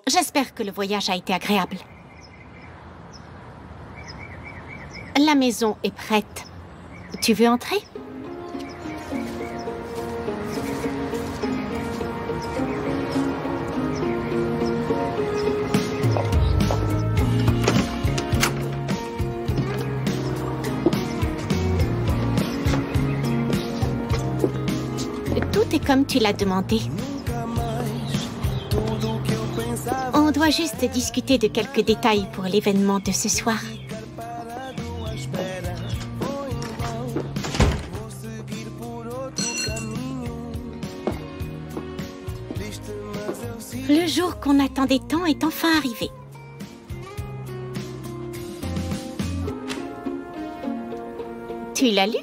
J'espère que le voyage a été agréable. La maison est prête. Tu veux entrer? Tout est comme tu l'as demandé. On doit juste discuter de quelques détails pour l'événement de ce soir. Le jour qu'on attendait tant est enfin arrivé. Tu l'as lu?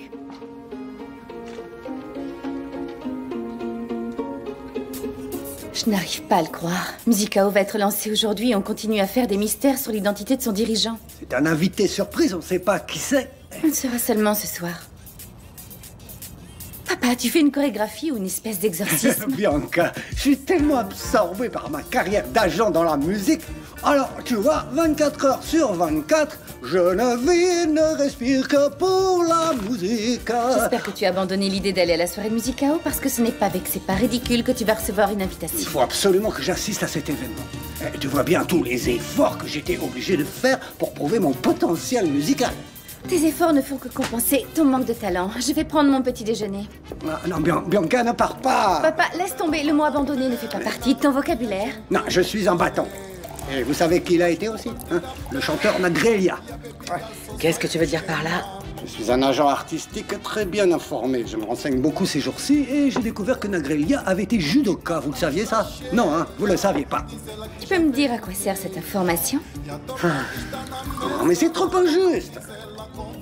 Je n'arrive pas à le croire. Musicao va être lancé aujourd'hui et on continue à faire des mystères sur l'identité de son dirigeant. C'est un invité surprise, on ne sait pas qui c'est. On sera seulement ce soir. Papa, tu fais une chorégraphie ou une espèce d'exorcisme? Bianca, je suis tellement absorbé par ma carrière d'agent dans la musique. Alors, tu vois, 24 heures sur 24, je ne vis, ne respire que pour la musique. J'espère que tu as abandonné l'idée d'aller à la soirée de Musicao parce que ce n'est pas avec C'est pas ridicule que tu vas recevoir une invitation. Il faut absolument que j'assiste à cet événement. Tu vois bien tous les efforts que j'étais obligé de faire pour prouver mon potentiel musical. Tes efforts ne font que compenser ton manque de talent. Je vais prendre mon petit déjeuner. Ah, non, Bianca, ne pars pas. Papa, laisse tomber. Le mot abandonné ne fait pas partie de ton vocabulaire. Non, je suis un bâton. Et vous savez qui il a été aussi, hein? Le chanteur Nagrelia. Qu'est-ce que tu veux dire par là? Je suis un agent artistique très bien informé. Je me renseigne beaucoup ces jours-ci et j'ai découvert que Nagrelia avait été judoka. Vous le saviez ça? Non, hein? Vous le saviez pas. Tu peux me dire à quoi sert cette information? Non, mais c'est trop injuste.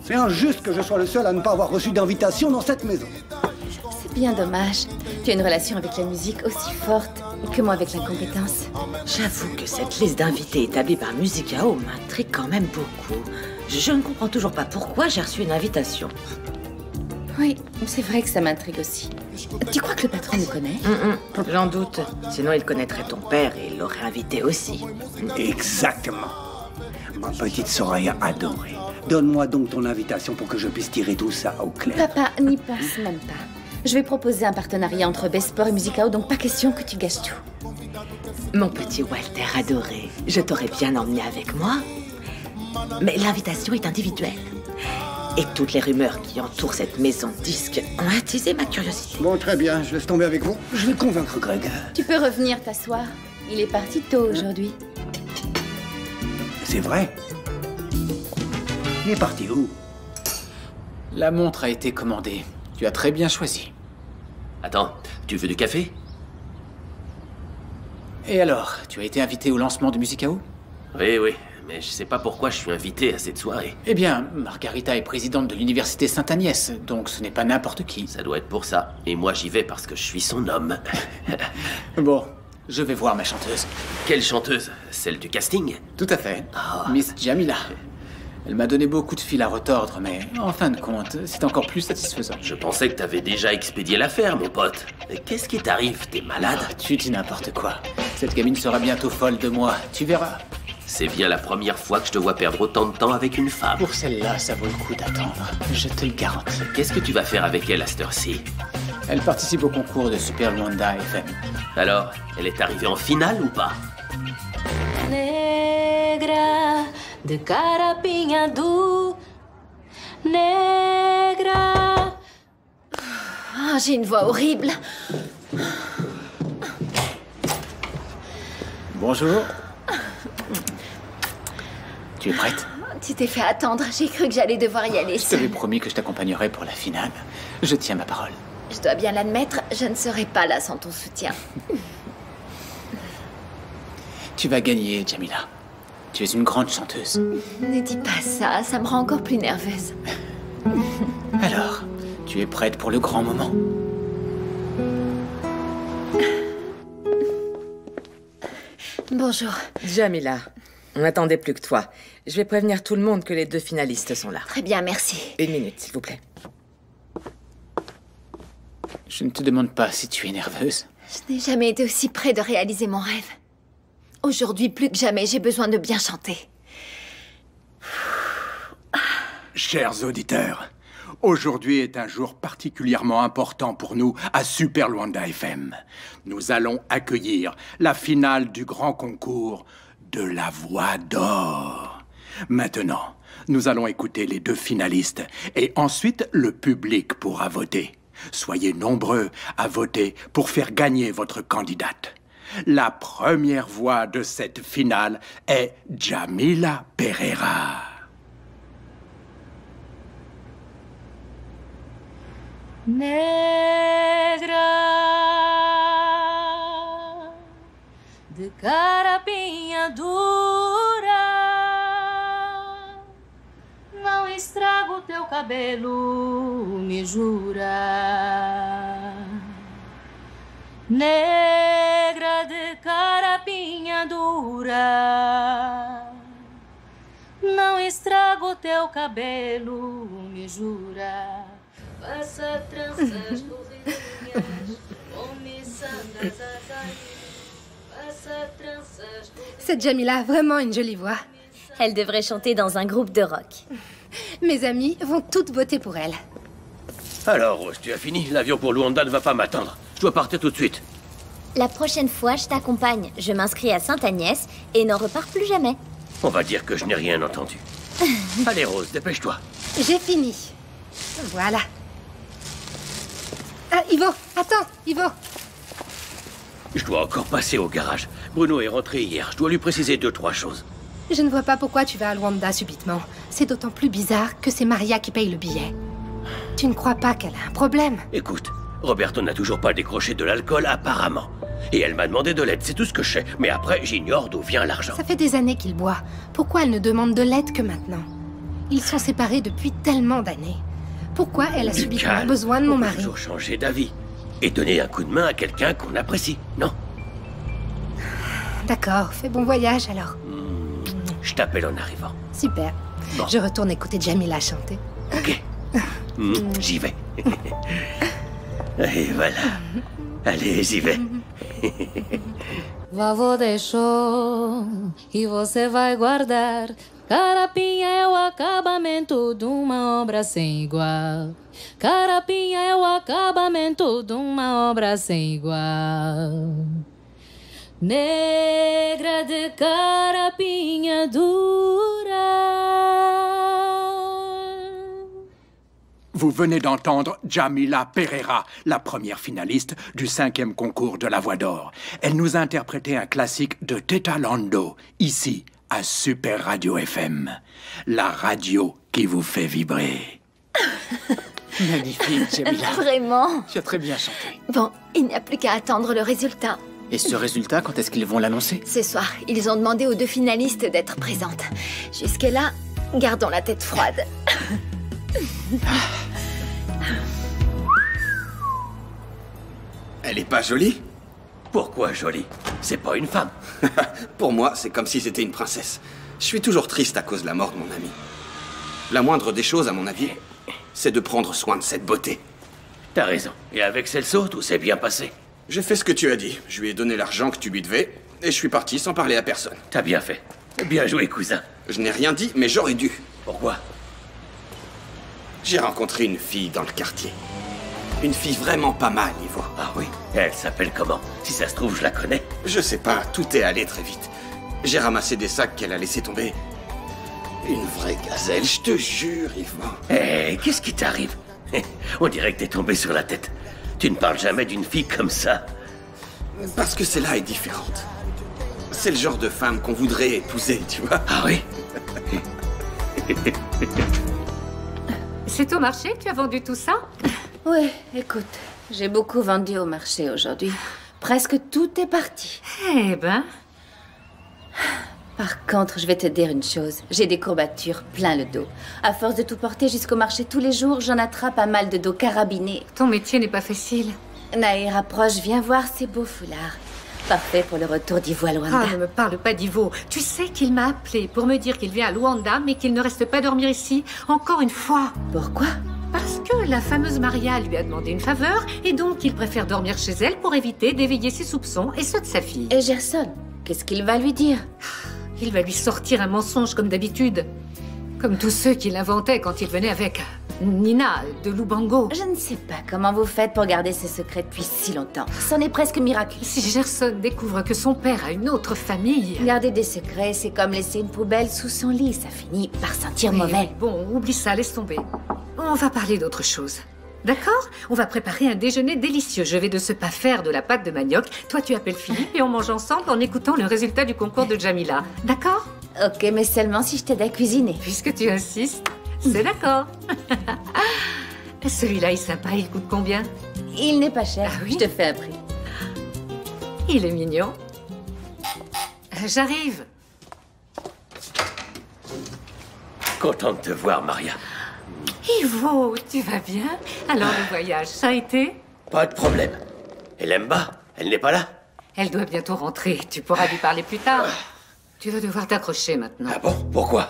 C'est injuste que je sois le seul à ne pas avoir reçu d'invitation dans cette maison. C'est bien dommage. Tu as une relation avec la musique aussi forte que moi avec l'incompétence. J'avoue que cette liste d'invités établie par Musicao m'intrigue quand même beaucoup. Je ne comprends toujours pas pourquoi j'ai reçu une invitation. Oui, c'est vrai que ça m'intrigue aussi. Tu crois que le patron nous connaît? J'en doute. Sinon, il connaîtrait ton père et il l'aurait invité aussi. Exactement. Ma petite Soraya adorée. Donne-moi donc ton invitation pour que je puisse tirer tout ça au clair. Papa, n'y pense même pas. Je vais proposer un partenariat entre Besport et Musicao, donc pas question que tu gâches tout. Mon petit Walter adoré, je t'aurais bien emmené avec moi. Mais l'invitation est individuelle. Et toutes les rumeurs qui entourent cette maison de disques ont attisé ma curiosité. Bon, très bien, je laisse tomber avec vous. Je vais convaincre Greg. Tu peux revenir t'asseoir. Il est parti tôt aujourd'hui. C'est vrai? Il est parti où? La montre a été commandée. Tu as très bien choisi. Attends, tu veux du café? Et alors, tu as été invité au lancement de Musicao? Oui, mais je sais pas pourquoi je suis invité à cette soirée. Eh bien, Margarita est présidente de l'université Sainte-Agnès, donc ce n'est pas n'importe qui. Ça doit être pour ça. Et moi, j'y vais parce que je suis son homme. Bon, je vais voir ma chanteuse. Quelle chanteuse? Celle du casting? Tout à fait. Oh. Miss Jamila. Elle m'a donné beaucoup de fil à retordre, mais en fin de compte, c'est encore plus satisfaisant. Je pensais que t'avais déjà expédié l'affaire, mon pote. Qu'est-ce qui t'arrive? T'es malade? Tu dis n'importe quoi. Cette gamine sera bientôt folle de moi, tu verras. C'est bien la première fois que je te vois perdre autant de temps avec une femme. Pour celle-là, ça vaut le coup d'attendre. Je te le garantis. Qu'est-ce que tu vas faire avec elle à cette heure-ci? Elle participe au concours de Super Luanda FM. Alors, elle est arrivée en finale ou pas? Negra de carapinha do Negra. Oh, j'ai une voix horrible. Bonjour. Tu es prête? Tu t'es fait attendre. J'ai cru que j'allais devoir y aller Je t'avais seule. promis que je t'accompagnerais pour la finale. Je tiens ma parole. Je dois bien l'admettre, je ne serai pas là sans ton soutien. Tu vas gagner, Jamila. Tu es une grande chanteuse. Ne dis pas ça, ça me rend encore plus nerveuse. Alors, tu es prête pour le grand moment? Bonjour. Jamila, on n'attendait plus que toi. Je vais prévenir tout le monde que les 2 finalistes sont là. Très bien, merci. 1 minute, s'il vous plaît. Je ne te demande pas si tu es nerveuse. Je n'ai jamais été aussi près de réaliser mon rêve. Aujourd'hui, plus que jamais, j'ai besoin de bien chanter. Chers auditeurs, aujourd'hui est un jour particulièrement important pour nous à Super Luanda FM. Nous allons accueillir la finale du grand concours de la Voix d'Or. Maintenant, nous allons écouter les 2 finalistes et ensuite le public pourra voter. Soyez nombreux à voter pour faire gagner votre candidate. La première voix de cette finale est Jamila Pereira. Negra de carapinha dura, não estrago teu cabelo, me jura. Negra de carapinha dura, não estrago teu cabelo, me jura. Passa tranças corredinhas, come sandas passa tranças. Cette Jamila a vraiment une jolie voix. Elle devrait chanter dans un groupe de rock. Mes amis vont toutes voter pour elle. Alors, Rose, tu as fini? L'avion pour Luanda ne va pas m'attendre. Je dois partir tout de suite. La prochaine fois, je t'accompagne. Je m'inscris à Sainte-Agnès et n'en repars plus jamais. On va dire que je n'ai rien entendu. Allez, Rose, dépêche-toi. J'ai fini. Voilà. Ah, Ivo, attends, Ivo. Je dois encore passer au garage. Bruno est rentré hier. Je dois lui préciser 2-3 choses. Je ne vois pas pourquoi tu vas à Luanda subitement. C'est d'autant plus bizarre que c'est Maria qui paye le billet. Tu ne crois pas qu'elle a un problème? Écoute, Roberto n'a toujours pas décroché de l'alcool apparemment. Et elle m'a demandé de l'aide, c'est tout ce que je sais. Mais après, j'ignore d'où vient l'argent. Ça fait des années qu'il boit. Pourquoi elle ne demande de l'aide que maintenant? Ils sont séparés depuis tellement d'années. Pourquoi elle a subitement besoin de mon mari? On peut toujours changer d'avis. Et donner un coup de main à quelqu'un qu'on apprécie, non? D'accord, fais bon voyage alors. Je t'appelle en arrivant. Super. Bon. Je retourne écouter Jamila chanter. Ok. J'y vais. Et voilà. Allez, j'y vais. Vovô deixou e você vai guardar. Carapinha é o acabamento de uma obra sem igual. Carapinha é o acabamento de uma obra sem igual. Negra de carapinha dura. Vous venez d'entendre Jamila Pereira, la première finaliste du 5e concours de la Voix d'Or. Elle nous a interprété un classique de Teta Lando, ici, à Super Radio FM. La radio qui vous fait vibrer. Magnifique, Jamila. Vraiment? Tu as très bien chanté. Bon, il n'y a plus qu'à attendre le résultat. Et ce résultat, quand est-ce qu'ils vont l'annoncer? Ce soir, ils ont demandé aux 2 finalistes d'être présentes. Jusque-là, gardons la tête froide. Elle est pas jolie? Pourquoi jolie? C'est pas une femme. Pour moi, c'est comme si c'était une princesse. Je suis toujours triste à cause de la mort de mon ami. La moindre des choses, à mon avis, c'est de prendre soin de cette beauté. T'as raison. Et avec Celso, tout s'est bien passé. J'ai fait ce que tu as dit. Je lui ai donné l'argent que tu lui devais, et je suis parti sans parler à personne. T'as bien fait. Bien joué, cousin. Je n'ai rien dit, mais j'aurais dû. Pourquoi? J'ai rencontré une fille dans le quartier. Une fille vraiment pas mal, Ivo. Ah oui? Elle s'appelle comment? Si ça se trouve, je la connais. Je sais pas, tout est allé très vite. J'ai ramassé des sacs qu'elle a laissé tomber. Une vraie gazelle, je te jure, Ivo. Eh, qu'est-ce qui t'arrive? On dirait que t'es tombé sur la tête. Tu ne parles jamais d'une fille comme ça. Parce que celle-là est différente. C'est le genre de femme qu'on voudrait épouser, tu vois. Ah oui? C'est au marché que tu as vendu tout ça? Ouais, écoute, j'ai beaucoup vendu au marché aujourd'hui. Presque tout est parti. Eh ben... Par contre, je vais te dire une chose. J'ai des courbatures plein le dos. À force de tout porter jusqu'au marché tous les jours, j'en attrape un mal de dos carabiné. Ton métier n'est pas facile. Naïr, approche, viens voir ces beaux foulards. Parfait pour le retour d'Ivo à Luanda. Ah, ne me parle pas d'Ivo. Tu sais qu'il m'a appelé pour me dire qu'il vient à Luanda, mais qu'il ne reste pas dormir ici. Encore une fois. Pourquoi? Parce que la fameuse Maria lui a demandé une faveur, et donc il préfère dormir chez elle pour éviter d'éveiller ses soupçons et ceux de sa fille. Et Gerson, qu'est-ce qu'il va lui dire? Il va lui sortir un mensonge comme d'habitude. Comme tous ceux qu'il inventait quand il venait avec Nina de Lubango. Je ne sais pas comment vous faites pour garder ces secrets depuis si longtemps. C'en est presque miraculeux. Si Gerson découvre que son père a une autre famille... Garder des secrets, c'est comme laisser une poubelle sous son lit. Ça finit par sentir mauvais. Bon, oublie ça, laisse tomber. On va parler d'autre chose. D'accord? On va préparer un déjeuner délicieux. Je vais de ce pas faire de la pâte de manioc. Toi, tu appelles Philippe et on mange ensemble en écoutant le résultat du concours de Jamila. D'accord? Ok, mais seulement si je t'aide à cuisiner. Puisque tu insistes, c'est d'accord. Celui-là est sympa, il coûte combien? Il n'est pas cher. Ah oui? Je te fais un prix. Il est mignon. J'arrive. Content de te voir, Maria. Ivo, tu vas bien? Alors le voyage, ça a été? Pas de problème. Et Lemba, elle n'est pas là? Elle doit bientôt rentrer. Tu pourras lui parler plus tard. Tu vas devoir t'accrocher maintenant. Ah bon? Pourquoi?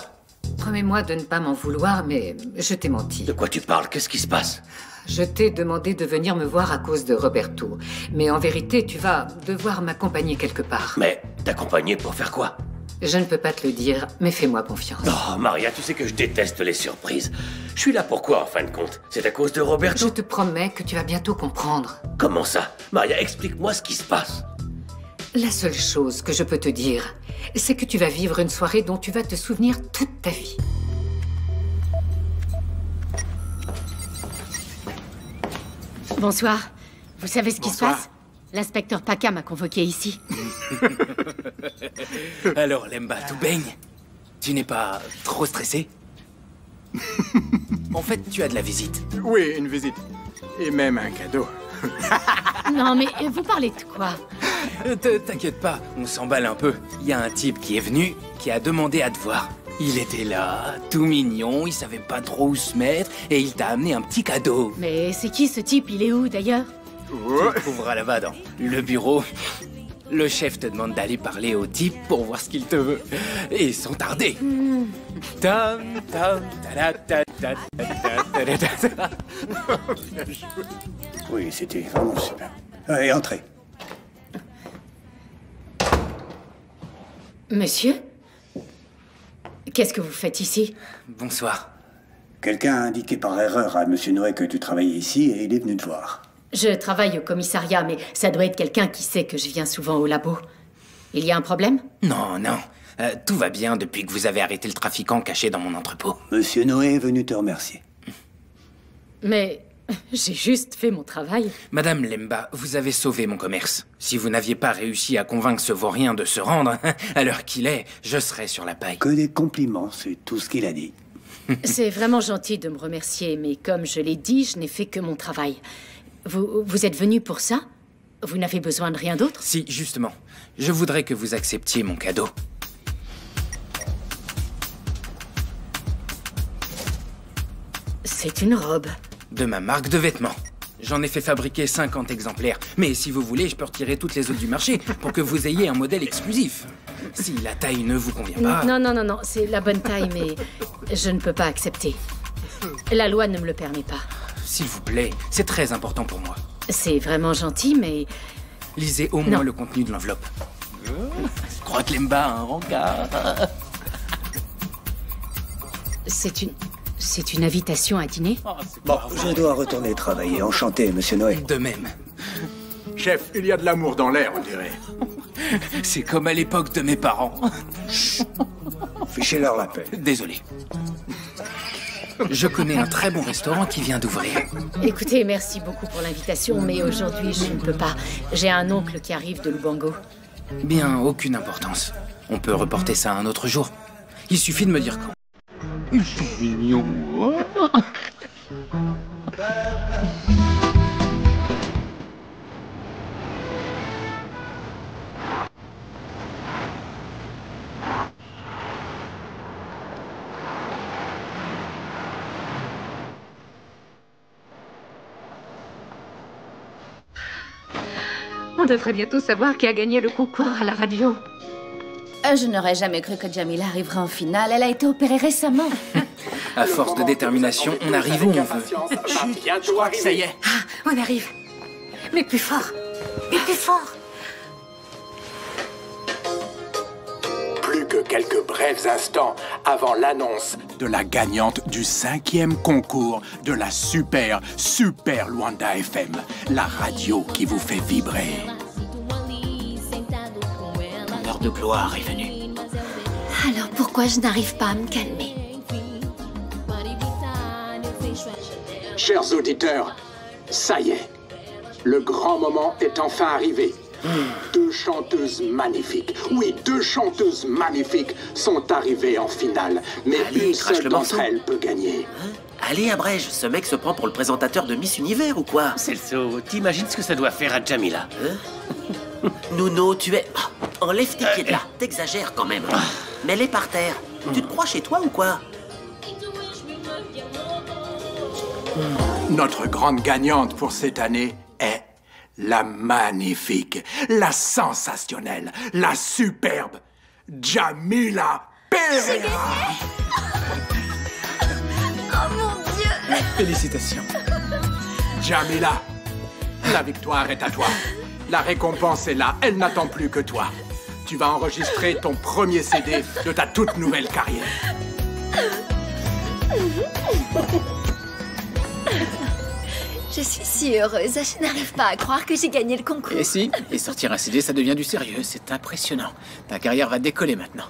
Promets-moi de ne pas m'en vouloir, mais je t'ai menti. De quoi tu parles? Qu'est-ce qui se passe? Je t'ai demandé de venir me voir à cause de Roberto. Mais en vérité, tu vas devoir m'accompagner quelque part. Mais t'accompagner pour faire quoi? Je ne peux pas te le dire, mais fais-moi confiance. Oh, Maria, tu sais que je déteste les surprises. Je suis là pour quoi, en fin de compte? C'est à cause de Roberto? Je te promets que tu vas bientôt comprendre. Comment ça? Maria, explique-moi ce qui se passe. La seule chose que je peux te dire, c'est que tu vas vivre une soirée dont tu vas te souvenir toute ta vie. Bonsoir. Vous savez ce qui se Bonsoir. passe? L'inspecteur Paca m'a convoqué ici. Alors, Lemba, tout baigne? Tu n'es pas trop stressé? En fait, tu as de la visite. Oui, une visite. Et même un cadeau. Non, mais vous parlez de quoi? T'inquiète pas, on s'emballe un peu. Il y a un type qui est venu, qui a demandé à te voir. Il était là, tout mignon, il savait pas trop où se mettre, et il t'a amené un petit cadeau. Mais c'est qui ce type? Il est où, d'ailleurs? Tu le trouveras là-bas dans le bureau. Le chef te demande d'aller parler au type pour voir ce qu'il te veut. Et sans tarder. Tam, tam, ta, ta, ta, ta, ta, ta, ta. Oui, c'était vraiment super. Allez, entrez. Monsieur? Qu'est-ce que vous faites ici? Bonsoir. Quelqu'un a indiqué par erreur à Monsieur Noé que tu travaillais ici et il est venu te voir. Je travaille au commissariat, mais ça doit être quelqu'un qui sait que je viens souvent au labo. Il y a un problème? Non, non. Tout va bien depuis que vous avez arrêté le trafiquant caché dans mon entrepôt. Monsieur Noé est venu te remercier. Mais j'ai juste fait mon travail. Madame Lemba, vous avez sauvé mon commerce. Si vous n'aviez pas réussi à convaincre ce vaurien de se rendre, à l'heure qu'il est, je serais sur la paille. Que des compliments, c'est tout ce qu'il a dit. C'est vraiment gentil de me remercier, mais comme je l'ai dit, je n'ai fait que mon travail. Vous êtes venu pour ça? Vous n'avez besoin de rien d'autre? Si, justement. Je voudrais que vous acceptiez mon cadeau. C'est une robe. De ma marque de vêtements. J'en ai fait fabriquer 50 exemplaires. Mais si vous voulez, je peux retirer toutes les autres du marché pour que vous ayez un modèle exclusif. Si la taille ne vous convient pas... Non, c'est la bonne taille, mais je ne peux pas accepter. La loi ne me le permet pas. S'il vous plaît, c'est très important pour moi. C'est vraiment gentil, mais... Lisez au moins le contenu de l'enveloppe. Je crois que Lemba a un rencard. C'est C'est une invitation à dîner? Bon, je dois retourner travailler. Enchanté, monsieur Noé. De même. Chef, il y a de l'amour dans l'air, on dirait. C'est comme à l'époque de mes parents. Fichez-leur la paix. Désolé. Je connais un très bon restaurant qui vient d'ouvrir. Écoutez, merci beaucoup pour l'invitation, mais aujourd'hui, je ne peux pas. J'ai un oncle qui arrive de Lubango. Bien, aucune importance. On peut reporter ça un autre jour. Il suffit de me dire quand. Ils sont mignons. On devrait bientôt savoir qui a gagné le concours à la radio. Je n'aurais jamais cru que Jamila arriverait en finale. Elle a été opérée récemment. À force de détermination, on arrive où on veut. Je crois que ça y est. Ah, on arrive. Mais plus fort. Mais plus fort. Plus que quelques brefs instants avant l'annonce de la gagnante du 5e concours de la super Luanda FM, la radio qui vous fait vibrer. Ton heure de gloire est venue. Alors pourquoi je n'arrive pas à me calmer? Chers auditeurs, ça y est, le grand moment est enfin arrivé. Deux chanteuses magnifiques, oui, deux chanteuses magnifiques sont arrivées en finale, mais une seule d'entre elles peut gagner. Allez, abrège, ce mec se prend pour le présentateur de Miss Univers ou quoi? Celso, t'imagines ce que ça doit faire à Jamila? Nuno, tu es... enlève tes pieds de là, t'exagères quand même. Mets-les par terre. Tu te crois chez toi ou quoi? Notre grande gagnante pour cette année est la magnifique, la sensationnelle, la superbe Jamila Pereira. Oh mon Dieu! Félicitations. Jamila, la victoire est à toi. La récompense est là, elle n'attend plus que toi. Tu vas enregistrer ton premier CD de ta toute nouvelle carrière. Je suis si heureuse, je n'arrive pas à croire que j'ai gagné le concours. Et si, et sortir un CD, ça devient du sérieux, c'est impressionnant. Ta carrière va décoller maintenant.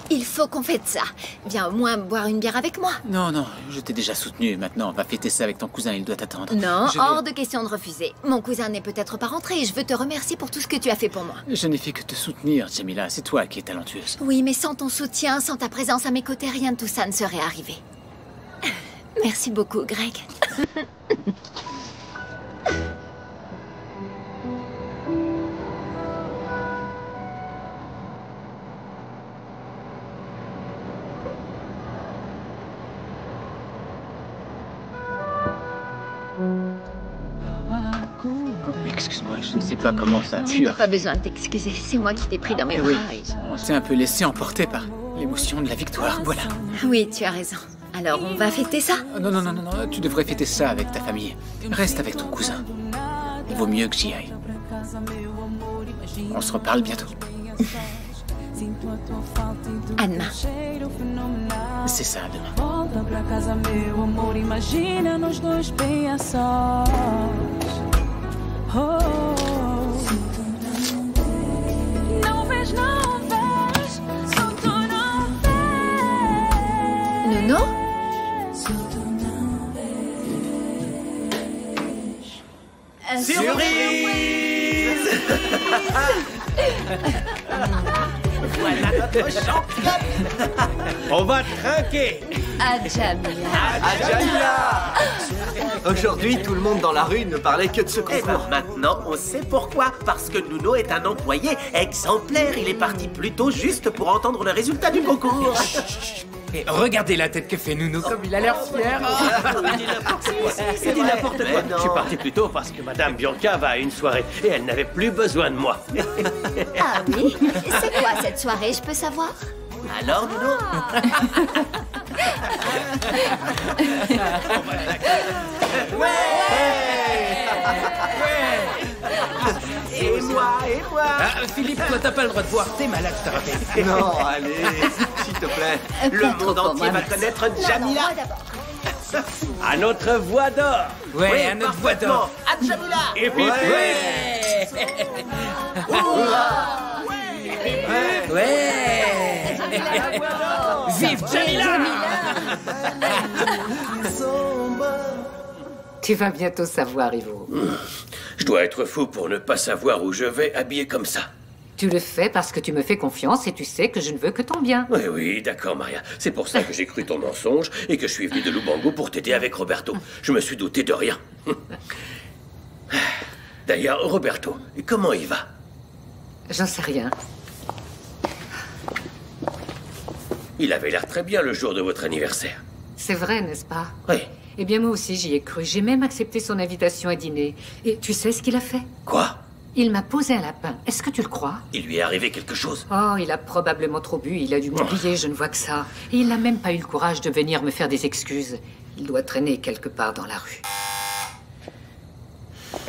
Il faut qu'on fête ça. Viens au moins boire une bière avec moi. Non, non, je t'ai déjà soutenu, maintenant on va fêter ça avec ton cousin, il doit t'attendre. Non, hors de question de refuser. Mon cousin n'est peut-être pas rentré et je veux te remercier pour tout ce que tu as fait pour moi. Je n'ai fait que te soutenir, Jamila, c'est toi qui es talentueuse. Oui, mais sans ton soutien, sans ta présence à mes côtés, rien de tout ça ne serait arrivé. Merci beaucoup, Greg. Excuse-moi, je ne sais pas comment ça a pu... Tu n'as pas besoin de t'excuser, c'est moi qui t'ai pris dans mes bras. Oui, on s'est un peu laissé emporter par l'émotion de la victoire, voilà. Oui, tu as raison. Alors, on va fêter ça? Non, non, non, non, non, tu devrais fêter ça avec ta famille. Reste avec ton cousin. Il vaut mieux que j'y aille. On se reparle bientôt. À demain. C'est ça, à demain. Volta pra casa, meu amor, imagina nós dois bem a sós. Oh, não vês, não vês, só tu não vês. Nuno? Surprise! Voilà notre championne. On va trinquer. À Jamila. À Jamila. Aujourd'hui, tout le monde dans la rue ne parlait que de ce concours. Et ben maintenant, on sait pourquoi. Parce que Nuno est un employé exemplaire. Il est parti plus tôt juste pour entendre le résultat du concours. Et regardez la tête que fait Nuno, comme il a l'air fier. Il dit n'importe quoi. Je suis parti plus tôt parce que Madame Bianca va à une soirée et elle n'avait plus besoin de moi. Ah oui? C'est quoi cette soirée, je peux savoir? Alors, Nuno? Et moi. Ah, Philippe, toi, t'as pas le droit de voir. T'es malade, je te rappelle. Non, allez, s'il te plaît. Le monde entier va connaître Jamila. À notre voix d'or. Ouais, à notre voix d'or. À Jamila. Et puis, ouais. Vive Jamila. Tu vas bientôt savoir, Ivo. Je dois être fou pour ne pas savoir où je vais habillé comme ça. Tu le fais parce que tu me fais confiance et tu sais que je ne veux que ton bien. Oui, d'accord, Maria. C'est pour ça que j'ai cru ton mensonge et que je suis venu de Lubango pour t'aider avec Roberto. Je me suis douté de rien. D'ailleurs, Roberto, comment il va? J'en sais rien. Il avait l'air très bien le jour de votre anniversaire. C'est vrai, n'est-ce pas? Oui. Eh bien, moi aussi, j'y ai cru. J'ai même accepté son invitation à dîner. Et tu sais ce qu'il a fait? Quoi? Il m'a posé un lapin. Est-ce que tu le crois? Il lui est arrivé quelque chose? Oh, il a probablement trop bu. Il a dû m'oublier, je ne vois que ça. Et il n'a même pas eu le courage de venir me faire des excuses. Il doit traîner quelque part dans la rue.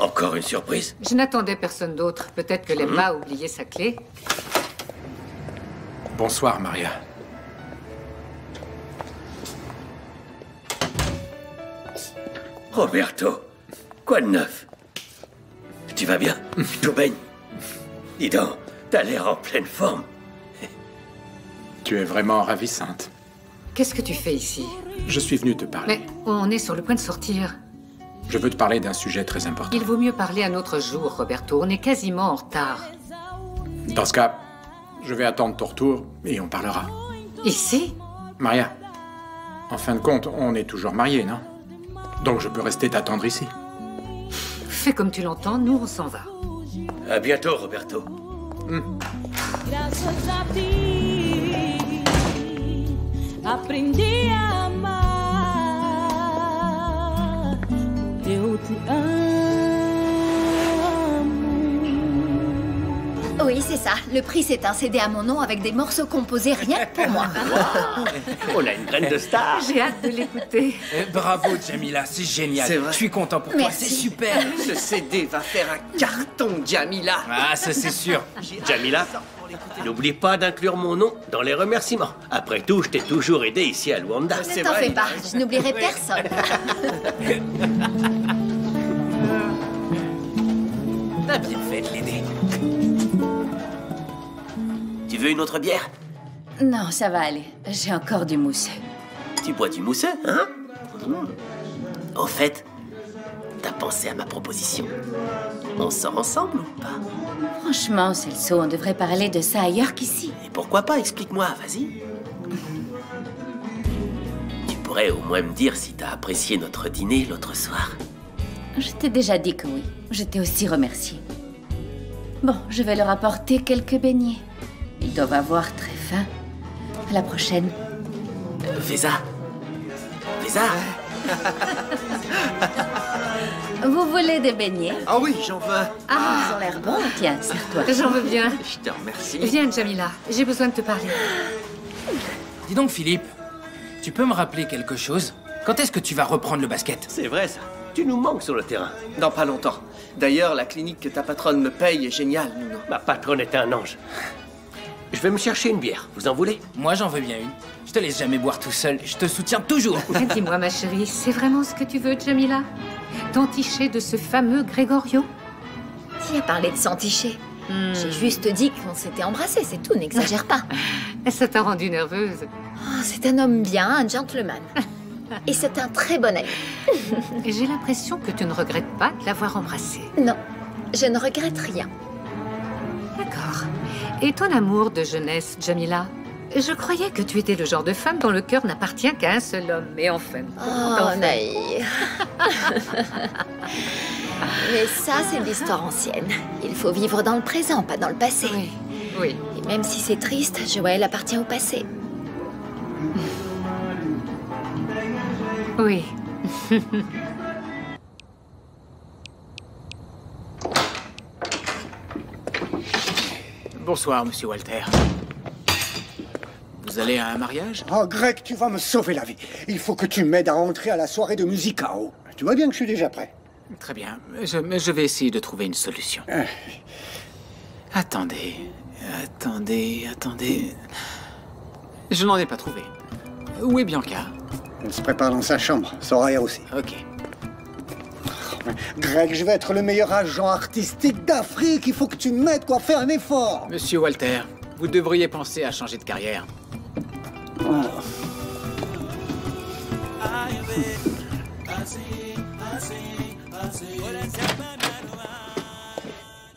Encore une surprise? Je n'attendais personne d'autre. Peut-être que Lemma a oublié sa clé. Bonsoir, Maria. Roberto, quoi de neuf? Tu vas bien? Tout baigne? Dis donc, t'as l'air en pleine forme. Tu es vraiment ravissante. Qu'est-ce que tu fais ici? Je suis venu te parler. Mais on est sur le point de sortir. Je veux te parler d'un sujet très important. Il vaut mieux parler un autre jour, Roberto. On est quasiment en retard. Dans ce cas, je vais attendre ton retour et on parlera. Ici? Maria, en fin de compte, on est toujours mariés, non? Donc je peux rester t'attendre ici. Fais comme tu l'entends, nous on s'en va. À bientôt, Roberto. Graças a ti, aprendi a amar. Eu te amo. Oui, c'est ça. Le prix, c'est un CD à mon nom avec des morceaux composés rien que pour moi. On a une graine de star. J'ai hâte de l'écouter. Bravo, Jamila, c'est génial. C'est vrai. Je suis content pour toi, Merci. c'est super. Ce CD va faire un carton, Jamila. Ah, ça c'est sûr. Jamila, n'oublie pas d'inclure mon nom dans les remerciements. Après tout, je t'ai toujours aidé ici à Luanda. Ne t'en fais pas, je n'oublierai personne. T'as bien fait de l'aider. Tu veux une autre bière? Non, ça va aller. J'ai encore du mousse. Tu bois du mousseux, hein? Au fait, t'as pensé à ma proposition? On sort ensemble ou pas? Franchement, Celso, on devrait parler de ça ailleurs qu'ici. Et pourquoi pas? Explique-moi, vas-y. Tu pourrais au moins me dire si t'as apprécié notre dîner l'autre soir. Je t'ai déjà dit que oui. Je t'ai aussi remercié. Bon, je vais leur apporter quelques beignets. Ils doivent avoir très faim. À la prochaine. Véza. Véza. Vous voulez des beignets? Ah oui, j'en veux. Ah, ils ont l'air bons. Tiens, sers-toi. J'en veux bien. Je te remercie. Viens, Jamila. J'ai besoin de te parler. Dis donc, Philippe, tu peux me rappeler quelque chose? Quand est-ce que tu vas reprendre le basket? C'est vrai, ça. Tu nous manques sur le terrain. Dans pas longtemps. D'ailleurs, la clinique que ta patronne me paye est géniale, Nuno. Ma patronne est un ange. Je vais me chercher une bière. Vous en voulez? Moi, j'en veux bien une. Je te laisse jamais boire tout seul. Je te soutiens toujours. Dis-moi, ma chérie, c'est vraiment ce que tu veux, Jamila? T'enticher de ce fameux Gregorio? Qui a parlé de s'enticher? J'ai juste dit qu'on s'était embrassés, c'est tout, n'exagère pas. Ça t'a rendue nerveuse. Oh, c'est un homme bien, un gentleman. Et c'est un très bon ami. Et j'ai l'impression que tu ne regrettes pas de l'avoir embrassé. Non, je ne regrette rien. D'accord. Et ton amour de jeunesse, Jamila? Je croyais que tu étais le genre de femme dont le cœur n'appartient qu'à un seul homme. Mais enfin... Oh, naïf. Mais ça, c'est de l'histoire ancienne. Il faut vivre dans le présent, pas dans le passé. Oui, oui. Et même si c'est triste, Joël appartient au passé. Oui. Bonsoir, monsieur Walter. Vous allez à un mariage? Oh, Greg, tu vas me sauver la vie. Il faut que tu m'aides à entrer à la soirée de Musicao. Tu vois bien que je suis déjà prêt. Très bien. Je vais essayer de trouver une solution. Attendez. Je n'en ai pas trouvé. Où est Bianca? Elle se prépare dans sa chambre. Soraya aussi. Ok. Greg, je vais être le meilleur agent artistique d'Afrique. Il faut que tu m'aides, quoi. Fais un effort. Monsieur Walter, vous devriez penser à changer de carrière.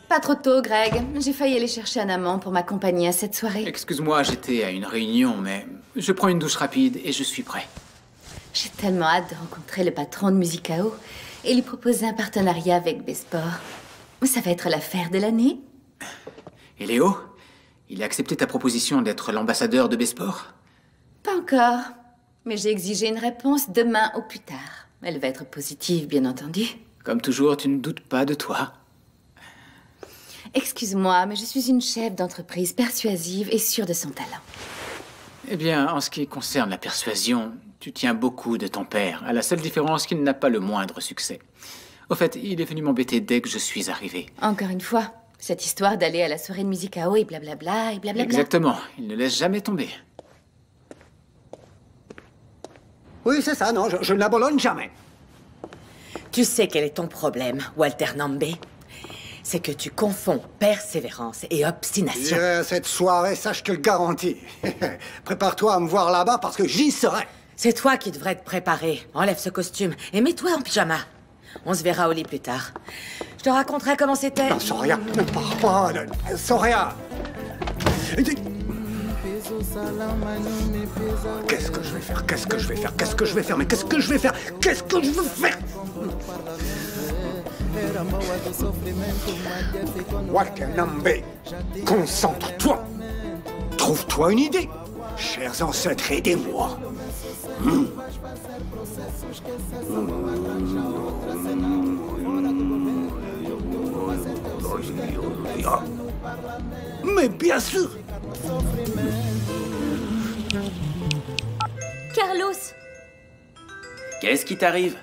Pas trop tôt, Greg. J'ai failli aller chercher un amant pour m'accompagner à cette soirée. Excuse-moi, j'étais à une réunion, mais je prends une douche rapide et je suis prêt. J'ai tellement hâte de rencontrer le patron de Musicao et lui proposer un partenariat avec Besport. Ça va être l'affaire de l'année. Et Léo? Il a accepté ta proposition d'être l'ambassadeur de Besport? Pas encore, mais j'ai exigé une réponse demain au plus tard. Elle va être positive, bien entendu. Comme toujours, tu ne doutes pas de toi. Excuse-moi, mais je suis une chef d'entreprise persuasive et sûre de son talent. Eh bien, en ce qui concerne la persuasion, tu tiens beaucoup de ton père, à la seule différence qu'il n'a pas le moindre succès. Au fait, il est venu m'embêter dès que je suis arrivé. Encore une fois, cette histoire d'aller à la soirée de Musicao et blablabla et blablabla. Exactement, il ne laisse jamais tomber. Oui, c'est ça, non, je ne l'abandonne jamais. Tu sais quel est ton problème, Walter Nambe? C'est que tu confonds persévérance et obstination. Cette soirée, ça je te le garantis. Prépare-toi à me voir là-bas parce que j'y serai. C'est toi qui devrais te préparer. Enlève ce costume et mets-toi en pyjama. On se verra au lit plus tard. Je te raconterai comment c'était. Non, Soraya, ne pars pas. Soraya. Qu'est-ce que je vais faire? Qu'est-ce que je vais faire? Qu'est-ce que je vais faire? Mais qu'est-ce que je vais faire? Qu'est-ce que je veux faire? Walter Nambe, concentre-toi. Trouve-toi une idée. Chers ancêtres, aidez-moi. Mais bien sûr. Carlos! Qu'est-ce qui t'arrive?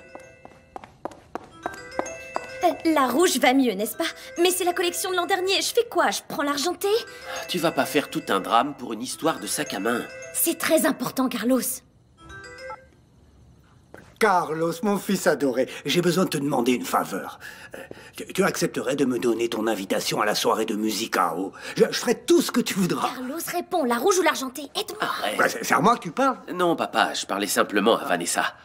La rouge va mieux, n'est-ce pas? Mais c'est la collection de l'an dernier. Je fais quoi? Je prends l'argenté? Tu vas pas faire tout un drame pour une histoire de sac à main. C'est très important, Carlos. Carlos, mon fils adoré, j'ai besoin de te demander une faveur. Tu accepterais de me donner ton invitation à la soirée de Musicao? Je ferai tout ce que tu voudras. Carlos, réponds. La rouge ou l'argenté? Aide-moi. Bah, c'est à moi que tu parles? Non, papa, je parlais simplement à Vanessa.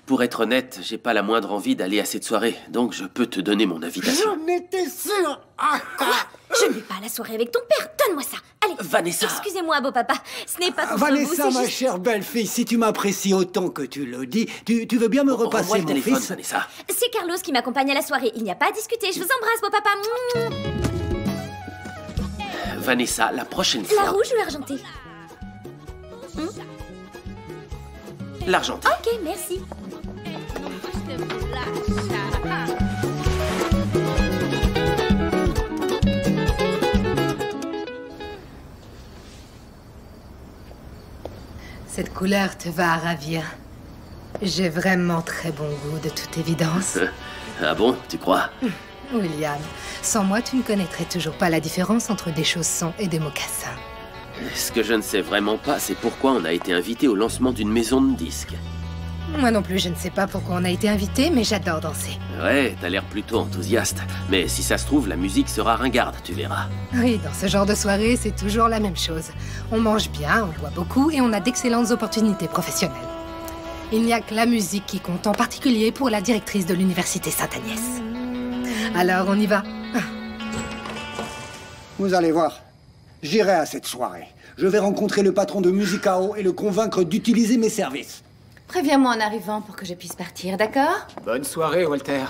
Pour être honnête, j'ai pas la moindre envie d'aller à cette soirée, donc je peux te donner mon invitation. J'en étais sûr. Quoi? Je ne vais pas à la soirée avec ton père. Donne-moi ça. Allez. Vanessa. Excusez-moi, beau papa. Ce n'est pas contre Vanessa, vous, c'est ma juste... chère belle-fille, si tu m'apprécies autant que tu le dis, tu veux bien me repasser Renvoie le mon téléphone, fils? Vanessa. C'est Carlos qui m'accompagne à la soirée. Il n'y a pas à discuter. Je vous embrasse, beau papa. Vanessa, la prochaine fois... La rouge ou l'argenté? L'argenté. Ok, merci. Cette couleur te va à ravir. J'ai vraiment très bon goût, de toute évidence. Ah bon, tu crois? William, sans moi, tu ne connaîtrais toujours pas la différence entre des chaussons et des mocassins. Ce que je ne sais vraiment pas, c'est pourquoi on a été invité au lancement d'une maison de disques. Moi non plus, je ne sais pas pourquoi on a été invité, mais j'adore danser. Ouais, t'as l'air plutôt enthousiaste. Mais si ça se trouve, la musique sera ringarde, tu verras. Oui, dans ce genre de soirée, c'est toujours la même chose. On mange bien, on boit beaucoup et on a d'excellentes opportunités professionnelles. Il n'y a que la musique qui compte, en particulier pour la directrice de l'université Sainte-Agnès. Alors, on y va. Vous allez voir, j'irai à cette soirée. Je vais rencontrer le patron de Musicao et le convaincre d'utiliser mes services. Préviens-moi en arrivant pour que je puisse partir, d'accord? Bonne soirée, Walter.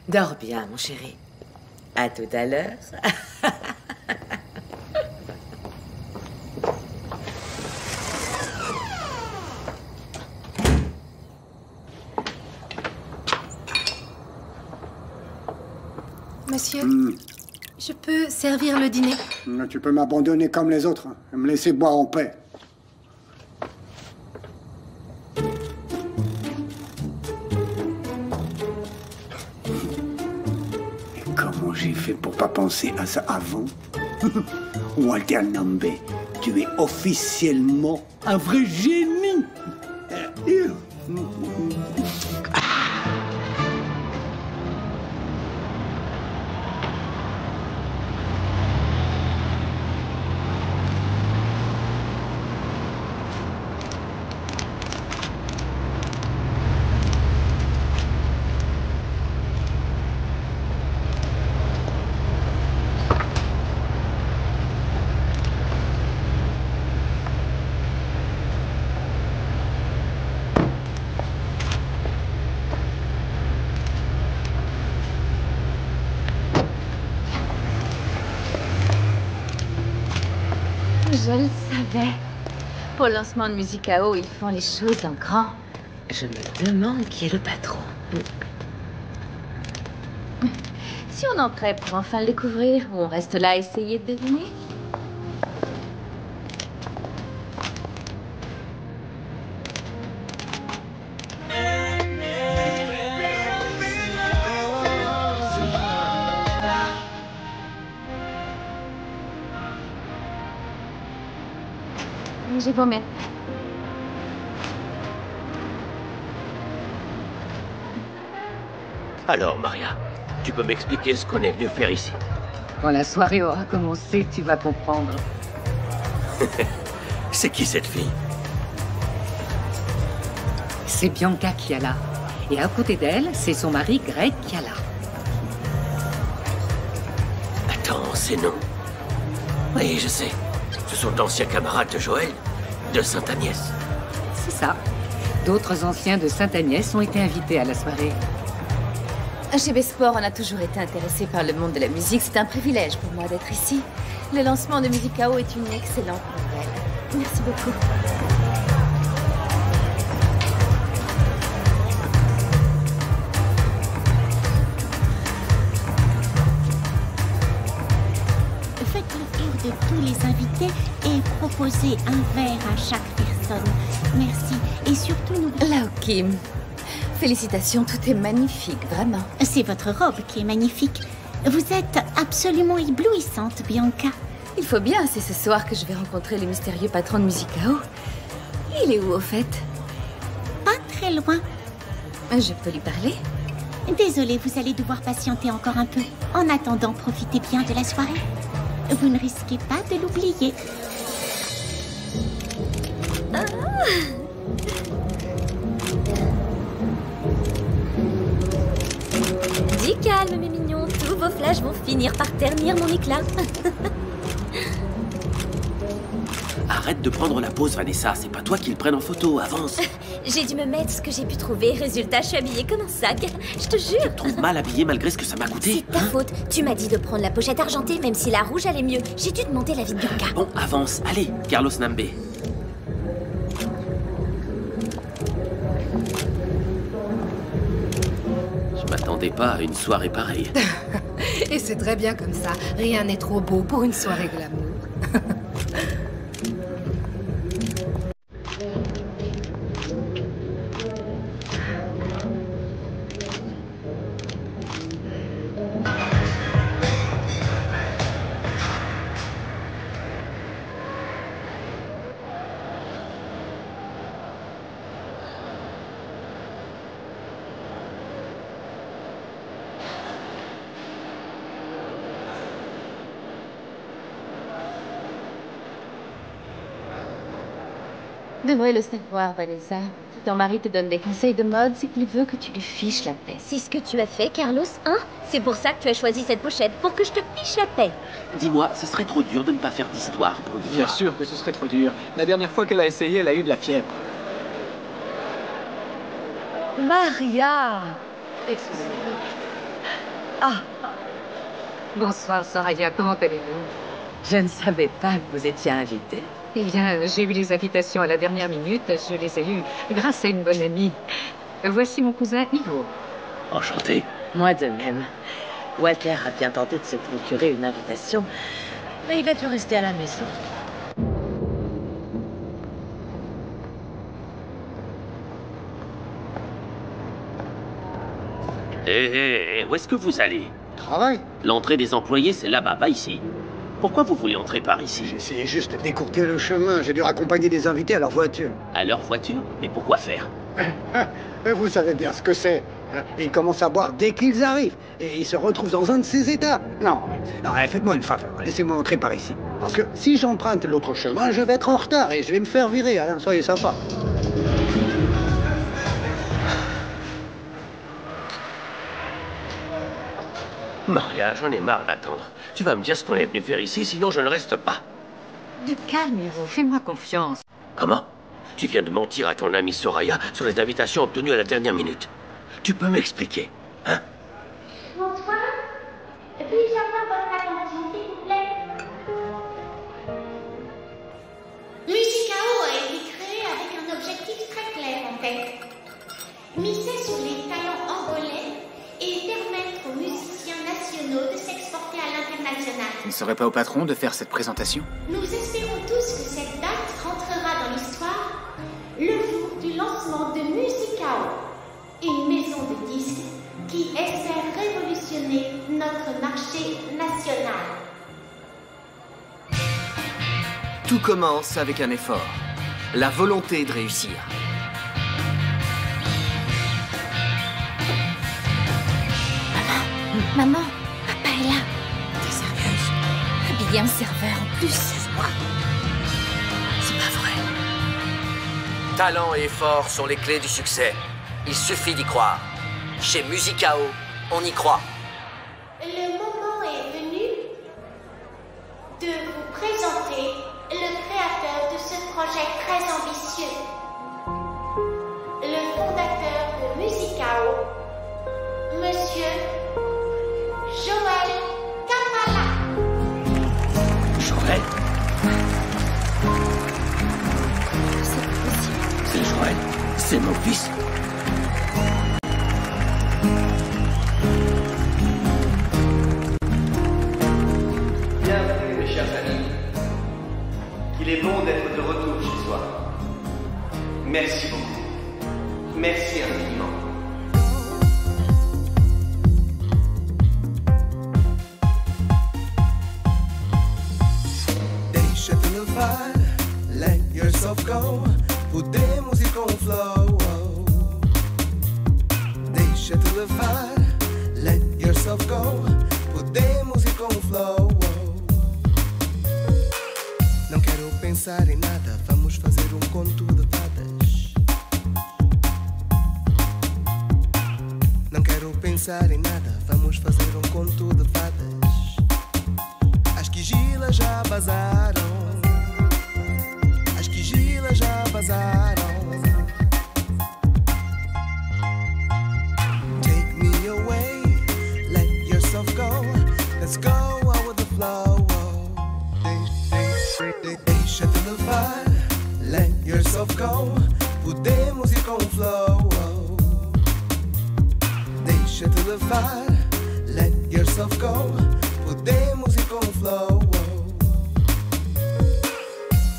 Dors bien, mon chéri. À tout à l'heure. Monsieur, je peux servir le dîner? Tu peux m'abandonner comme les autres et me laisser boire en paix. pas pensé à ça avant? Walter Nambé, tu es officiellement un vrai génie. Je le savais. Pour le lancement de Musicao, ils font les choses en grand. Je me demande qui est le patron. Si on entrait pour enfin le découvrir, ou on reste là à essayer de deviner? J'ai paumé. Alors, Maria, tu peux m'expliquer ce qu'on est venu faire ici? Quand la soirée aura commencé, tu vas comprendre. C'est qui cette fille? C'est Bianca Chiala. Et à côté d'elle, c'est son mari Greg Chiala. Attends, ces noms. Oui, je sais. Ce sont d'anciens camarades de Joël, de Sainte-Agnès. C'est ça. D'autres anciens de Sainte-Agnès ont été invités à la soirée. Chez Besport, on a toujours été intéressé par le monde de la musique. C'est un privilège pour moi d'être ici. Le lancement de Musicao est une excellente nouvelle. Merci beaucoup. Faites le tour de tous les invités et proposez un verre à chaque personne. Merci. Et surtout, n'oubliez... Lao Kim, félicitations, tout est magnifique, vraiment. C'est votre robe qui est magnifique. Vous êtes absolument éblouissante, Bianca. Il faut bien, c'est ce soir que je vais rencontrer le mystérieux patron de Musicao. Il est où, au fait? Pas très loin. Je peux lui parler? Désolée, vous allez devoir patienter encore un peu. En attendant, profitez bien de la soirée. Vous ne risquez pas de l'oublier. Dis calme, mes mignons. Tous vos flashs vont finir par ternir mon éclat. Arrête de prendre la pause, Vanessa. C'est pas toi qui le prenne en photo. Avance. J'ai dû me mettre ce que j'ai pu trouver. Résultat, je suis habillée comme un sac. Je te jure. Tu te trouves mal habillée malgré ce que ça m'a coûté. C'est ta faute. Tu m'as dit de prendre la pochette argentée, même si la rouge allait mieux. J'ai dû demander l'avis de Bianca. Bon, avance. Allez, Carlos Nambé. Je m'attendais pas à une soirée pareille. Et c'est très bien comme ça. Rien n'est trop beau pour une soirée glamour. Tu devrais le savoir, Vanessa. Si ton mari te donne des conseils de mode, c'est qu'il veut que tu lui fiches la paix. C'est ce que tu as fait, Carlos, hein? C'est pour ça que tu as choisi cette pochette, pour que je te fiche la paix. Dis-moi, ce serait trop dur de ne pas faire d'histoire pour une Bien fois. sûr que ce serait trop dur. La dernière fois qu'elle a essayé, elle a eu de la fièvre. Maria! Excusez-moi. Ah! Bonsoir, Soraya. Comment allez-vous? Je ne savais pas que vous étiez invitée. Eh bien, j'ai eu les invitations à la dernière minute. Je les ai eues grâce à une bonne amie. Voici mon cousin Ivo. Enchanté. Moi de même. Walter a bien tenté de se procurer une invitation, mais il a dû rester à la maison. Hé, où est-ce que vous allez? Travail? L'entrée des employés, c'est là-bas, pas ici. Pourquoi vous voulez entrer par ici? J'essayais juste de décourter le chemin. J'ai dû raccompagner des invités à leur voiture. À leur voiture? Mais pourquoi faire? Vous savez bien ce que c'est. Ils commencent à boire dès qu'ils arrivent. Et ils se retrouvent dans un de ces états. Non, faites-moi une faveur. Laissez-moi entrer par ici. Parce que si j'emprunte l'autre chemin, je vais être en retard et je vais me faire virer. Hein, soyez sympa. Maria, j'en ai marre d'attendre. Tu vas me dire ce qu'on est venu faire ici, sinon je ne reste pas. Calmez-vous, fais-moi confiance. Comment? Tu viens de mentir à ton amie Soraya sur les invitations obtenues à la dernière minute. Tu peux m'expliquer, hein? Bonsoir. Puis-je avoir votre attention, s'il vous plaît? Musicao a été créé avec un objectif très clair, en fait. Miser sur les talents angolais et permettre aux musiciens nationaux de s'exporter à l'international. Il ne serait pas au patron de faire cette présentation? Nous espérons tous que cette date rentrera dans l'histoire le jour du lancement de Musicao, une maison de disques qui espère révolutionner notre marché national. Tout commence avec un effort, la volonté de réussir. Maman, papa est là. T'es sérieuse? Habiller un serveur en plus. Excuse-moi. C'est pas vrai. Talent et effort sont les clés du succès. Il suffit d'y croire. Chez Musicao, on y croit. Le moment est venu de vous présenter le créateur de ce projet très ambitieux. Le fondateur de Musicao, Monsieur Joël Kamala. Joël? C'est Joël. C'est mon fils. Bienvenue, mes chers amis. Il est bon d'être de retour chez soi. Merci beaucoup. Merci infiniment. Deixa-te levar, let yourself go. Podemos ir com o flow. Deixa-te levar, let yourself go. Podemos ir com o flow. Não quero pensar em nada, vamos fazer um conto de fadas. Não quero pensar em nada, vamos fazer um conto de fadas. As quigilas já vazaram. As quigilas já vazaram. Take me away, let yourself go. Let's go out with the flow. Deixa-te levar, let yourself go. Podemos ir com o flow. Deixa-te levar, let yourself go. Podemos ir com o flow.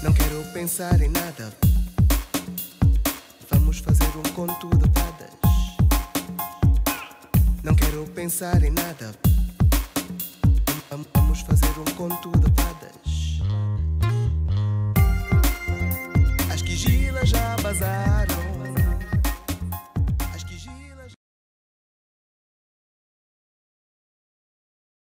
Não quero pensar em nada, vamos fazer um conto de fadas. Não quero pensar em nada, vamos fazer um conto de fadas.